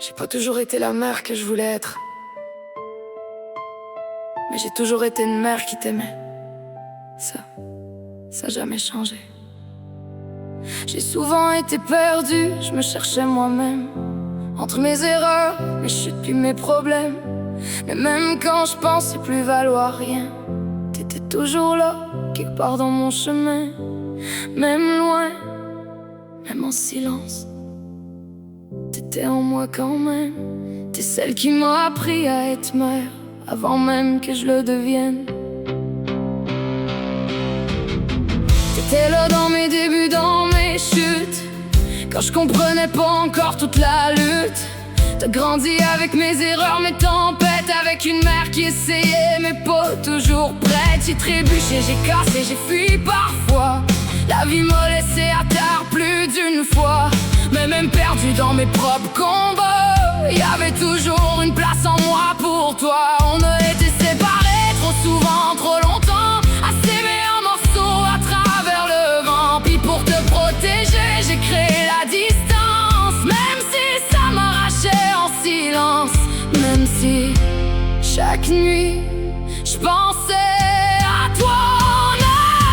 J'ai pas toujours été la mère que je voulais être, mais j'ai toujours été une mère qui t'aimait. Ça a jamais changé. J'ai souvent été perdue, je me cherchais moi-même, entre mes erreurs, mes chutes puis mes problèmes. Mais même quand je pensais plus valoir rien, t'étais toujours là, quelque part dans mon chemin. Même loin, même en silence, t'étais en moi quand même. T'es celle qui m'a appris à être mère, avant même que je le devienne. T'étais là dans mes débuts, dans mes chutes, quand je comprenais pas encore toute la lutte. T'as grandi avec mes erreurs, mes tempêtes, avec une mère qui essayait mais pas toujours prête. J'ai trébuché, j'ai cassé, j'ai fui parfois. La vie m'a laissé à terre plus d'une fois. Mais même perdu dans mes propres combats, y avait toujours une place en moi pour toi. On a été séparés trop souvent, trop longtemps, à s'aimer en morceaux à travers le vent. Puis pour te protéger, j'ai créé la distance, même si ça m'arrachait en silence. Même si chaque nuit, je pensais à toi en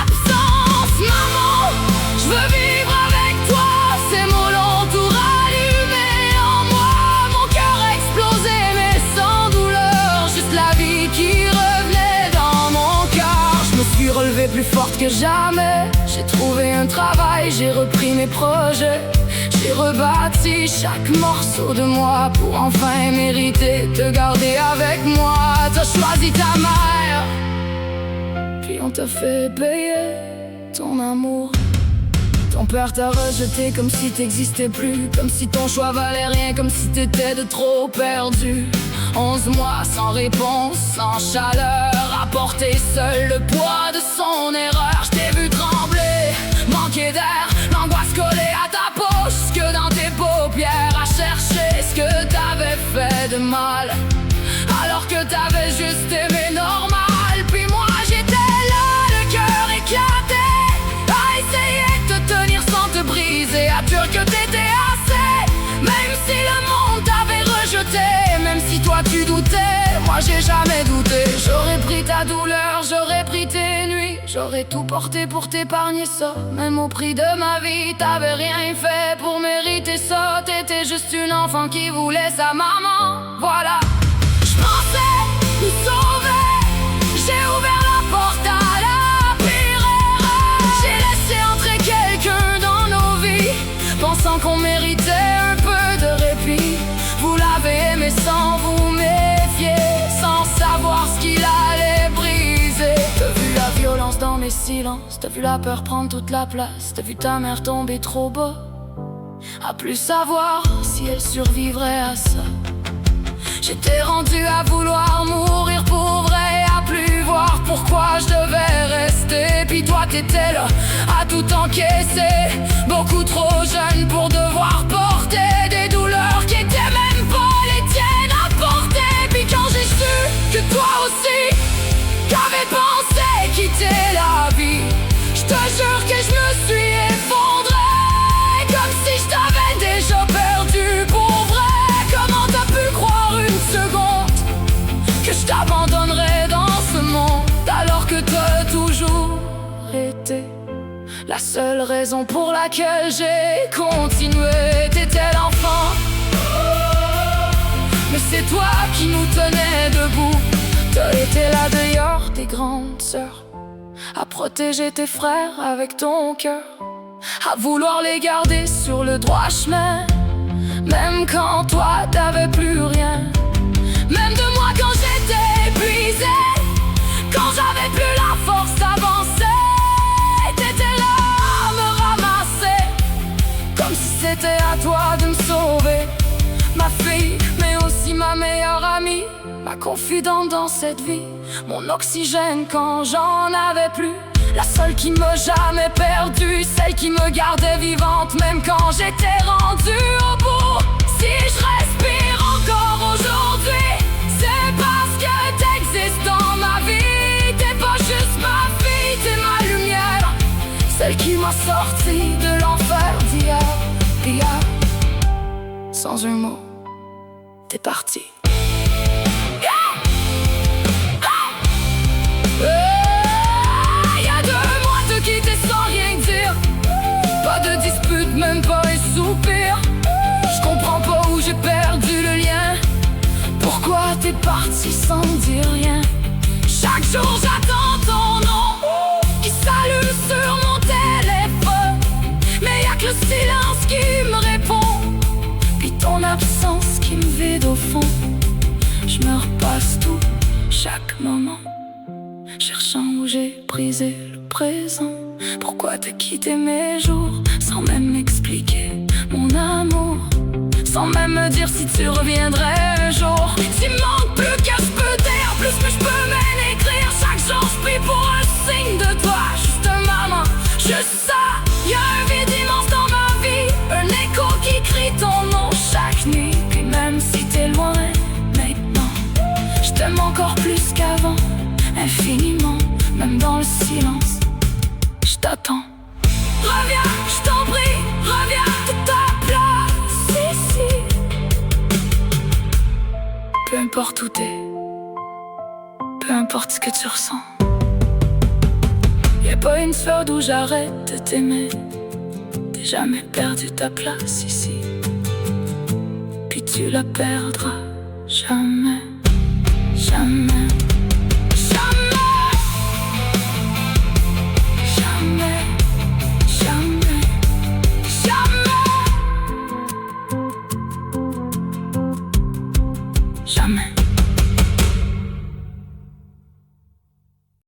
absence. Maman, je veux vivre avec toi. Ces mots l'ont tout rallumé en moi. Mon cœur a explosé mais sans douleur, juste la vie qui revenait dans mon cœur. Je me suis relevée plus forte que jamais. J'ai trouvé un travail, j'ai repris mes projets. J'ai rebâti chaque morceau de moi pour enfin mériter de te garder avec moi. T'as choisi ta mère, puis on t'a fait payer ton amour. Ton père t'a rejeté comme si t'existais plus, comme si ton choix valait rien, comme si t'étais de trop perdu. 11 mois sans réponse, sans chaleur, à porter seul le poids de son erreur. Je t'ai vu trembler, manquer d'air, l'angoisse collée à ta peau, jusque dans tes paupières, à chercher ce que t'avais fait de mal, alors que t'avais juste aimé normal. Puis moi j'étais là, le cœur éclaté, à essayer de te tenir sans te briser, à dire que t'étais assez, même si le monde t'avait rejeté, même si toi tu doutais, moi j'ai jamais douté. J'aurais pris ta douleur, j'aurais pris tes nuits, j'aurais tout porté pour t'épargner ça, même au prix de ma vie. T'avais rien fait pour mériter ça, t'étais juste une enfant qui voulait sa maman. Voilà, je pensais nous sauver, j'ai ouvert la porte à la pire erreur. J'ai laissé entrer quelqu'un dans nos vies, pensant qu'on méritait un peu de répit. Vous l'avez aimé sans vous méfier, sans savoir ce qu'il allait briser. T'as vu la violence dans mes silences, t'as vu la peur prendre toute la place, t'as vu ta mère tomber trop bas, à plus savoir si elle survivrait à ça. J'étais rendu à vouloir mourir pour vrai, à plus voir pourquoi je devais rester. Puis toi t'étais là, à tout encaisser, beaucoup trop jeune pour devoir porter des douleurs qui étaient même pas les tiennes à porter. Puis quand j'ai su que toi aussi t'avais pensé quitter la vie, je te jure que je me suis effondré, comme si je t'avais déjà perdu pour vrai. Comment t'as pu croire une seconde que je t'abandonnerais dans ce monde, alors que t'as toujours été la seule raison pour laquelle j'ai continué. T'étais l'enfant, mais c'est toi qui nous tenais debout. T'as été la dehors des grandes sœurs, à protéger tes frères avec ton cœur, à vouloir les garder sur le droit chemin, même quand toi t'avais plus rien. Même de moi quand j'étais épuisé, quand j'avais plus la force d'avancer, t'étais là à me ramasser, comme si c'était à toi de me sauver. Ma fille, mais aussi ma meilleure amie, ma confidente dans cette vie, mon oxygène quand j'en avais plus, la seule qui m'a jamais perdue, celle qui me gardait vivante même quand j'étais rendue au bout. Si je respire encore aujourd'hui, c'est parce que t'existes dans ma vie. T'es pas juste ma fille, t'es ma lumière, celle qui m'a sorti de l'enfer d'hier. Sans un mot, t'es parti. Y a 2 mois te quitter sans rien dire. Pas de dispute, même pas un soupir. Je comprends pas où j'ai perdu le lien. Pourquoi t'es parti sans dire rien? Chaque jour j'attends ton nom qui s'allume sur mon téléphone, mais y'a que le silence qui me répond, puis ton absence qui me vide au fond. Je me repasse tout, chaque moment, cherchant où j'ai brisé le présent. Pourquoi t'as quitté mes jours sans même m'expliquer mon amour, sans même me dire si tu reviendrais un jour? Tu manques plus que je peux dire, plus que je peux même écrire. Chaque jour je prie pour un signe de toi, juste maman, juste ça. Y'a un vide immense dans ma vie, un écho qui crie ton nom chaque nuit. Puis même si t'es loin maintenant, je t'aime encore plus qu'avant, infiniment, même dans le silence. Je t'attends. Reviens, je t'en prie, reviens de ta place ici. Peu importe où t'es, peu importe ce que tu ressens, y'a pas une seconde où j'arrête de t'aimer. T'as jamais perdu ta place ici, puis tu la perdras jamais, jamais.